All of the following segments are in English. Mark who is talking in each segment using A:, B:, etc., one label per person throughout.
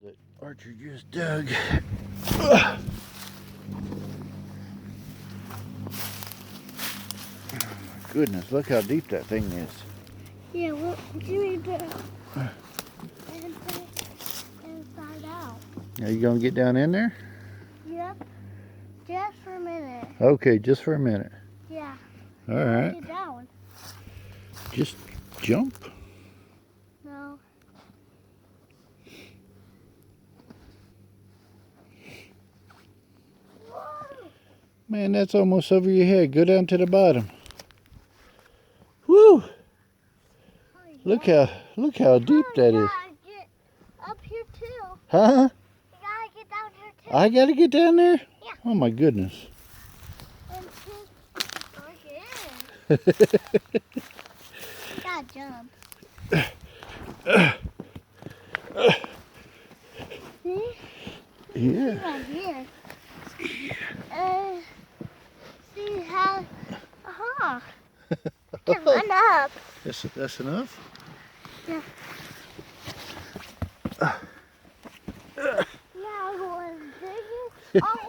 A: that Archer just dug. Oh my goodness, look how deep that thing is.
B: Yeah, what you need to inside out.
A: Are you gonna get down in there?
B: Yep. Just for a minute.
A: Okay, just for a minute.
B: Yeah.
A: All right.
B: Get down.
A: Just jump.
B: No. Whoa.
A: Man, that's almost over your head. Go down to the bottom. Woo! Look how deep that is.
B: Get up here too.
A: Huh?
B: You gotta get down here too.
A: I gotta get down there?
B: Yeah.
A: Oh my goodness.
B: And again. You gotta jump. See?
A: Yeah.
B: Right here. See how? Can run up.
A: That's enough?
B: Yeah. Now going digging all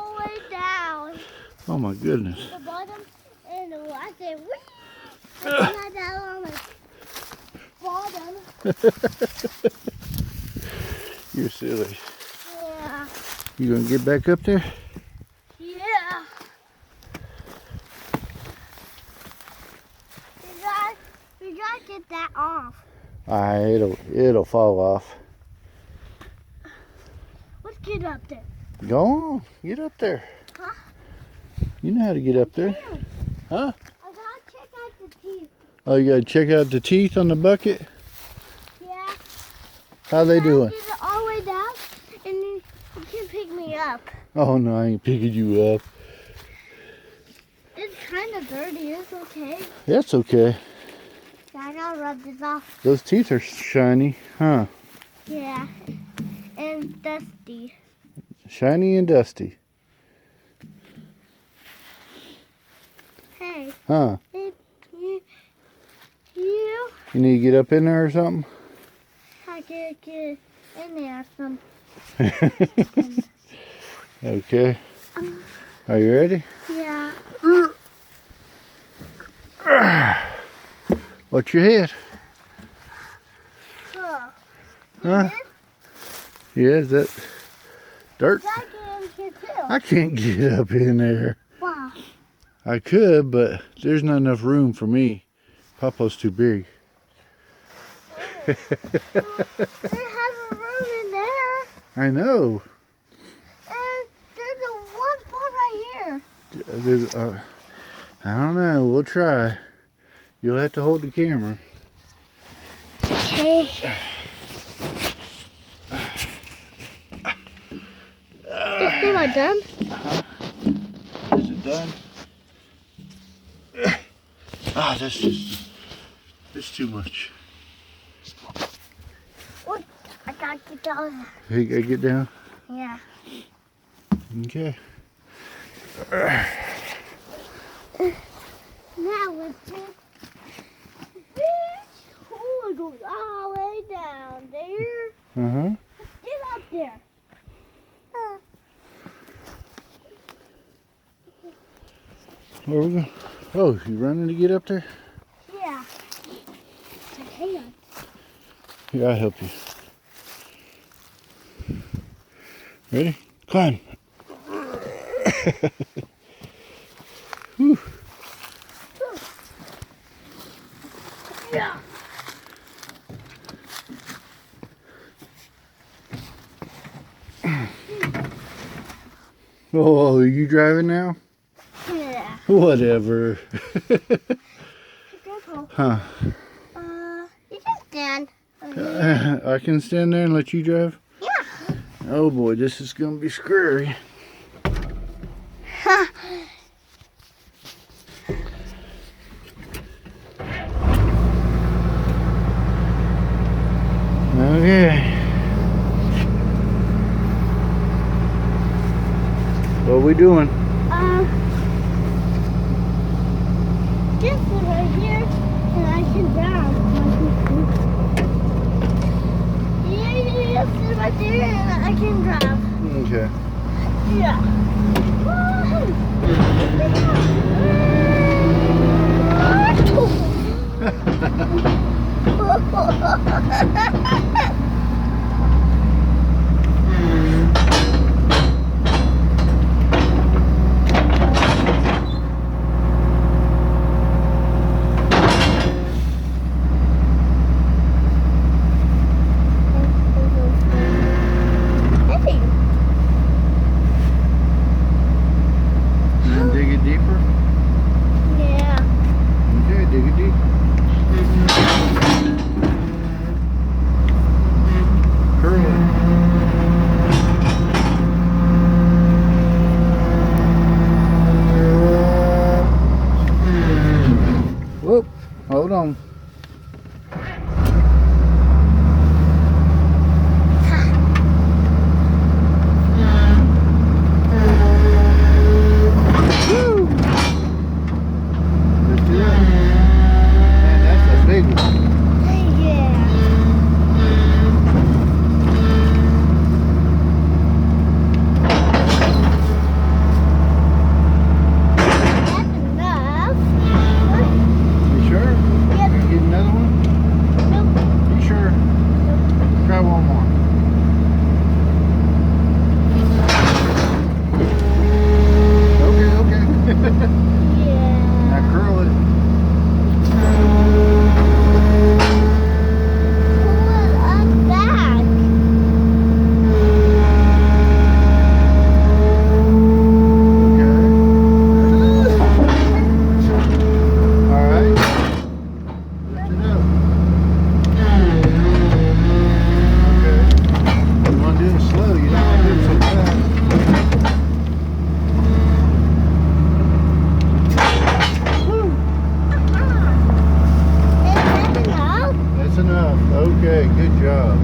B: the way down.
A: Oh my goodness.
B: The bottom and I said whee! And I down on the bottom.
A: You're silly.
B: Yeah.
A: You gonna get back up there?
B: Yeah. You gotta get that off.
A: It'll fall off.
B: Let's get up there.
A: Go on, get up there.
B: Huh?
A: You know how to get up there. Huh?
B: I gotta check out the teeth.
A: Oh, you gotta check out the teeth on the bucket?
B: Yeah.
A: How they doing?
B: Get it all the way down, and then you can pick me up.
A: Oh no, I ain't picking you up.
B: It's kind of dirty. It's okay.
A: That's okay.
B: I gotta rub this off.
A: Those teeth are shiny, huh?
B: Yeah. And dusty.
A: Shiny and dusty.
B: Hey.
A: Huh?
B: You.
A: You need to get up in there or something?
B: I can get in there some.
A: Okay. Are you ready?
B: Yeah.
A: Watch your head.
B: Huh.
A: Huh? Yeah, is that dirt?
B: I can in here too.
A: I can't get up in there.
B: Wow.
A: I could, but there's not enough room for me. Papa's too big.
B: They have a room in there.
A: I know.
B: And there's a one spot right here.
A: There's, I don't know. We'll try. You'll have to hold the camera.
B: Okay. Am I done?
A: Is it done? Ah, that's too much.
B: What? I gotta get down.
A: You gotta get down?
B: Yeah.
A: Okay.
B: Now let's take this. Oh, it goes all the way down there.
A: Uh-huh.
B: Get up there.
A: Where we going? Oh, you running to get up there?
B: Yeah. Hang on.
A: Here, I'll help you. Ready? Climb. Whew.
B: Yeah.
A: Oh, are you driving now?
B: Yeah.
A: Whatever.
B: Careful.
A: Huh.
B: You can stand.
A: I can stand there and let you drive?
B: Yeah.
A: Oh boy, this is gonna be scary. Okay. What are we doing?
B: This one right here, and I can down. here and I can drive.
A: Okay.
B: Yeah. Hey.
A: You gonna dig it deeper?
B: Yeah.
A: Okay, dig it deeper. Curl it. Whoop, hold on. Woo! Lift it up. Man, that's a big one.
B: Yeah. That's enough.
A: You sure?
B: Yep.
A: Gonna get another one?
B: Nope.
A: You sure? Try one more. Okay.
B: Yeah.
A: Now curl it.
B: Pull it up back.
A: Okay. Alright. Lift it up. Okay. You want to do it slow, you don't want to do it so fast.
B: Is that enough?
A: That's enough. Okay, good job.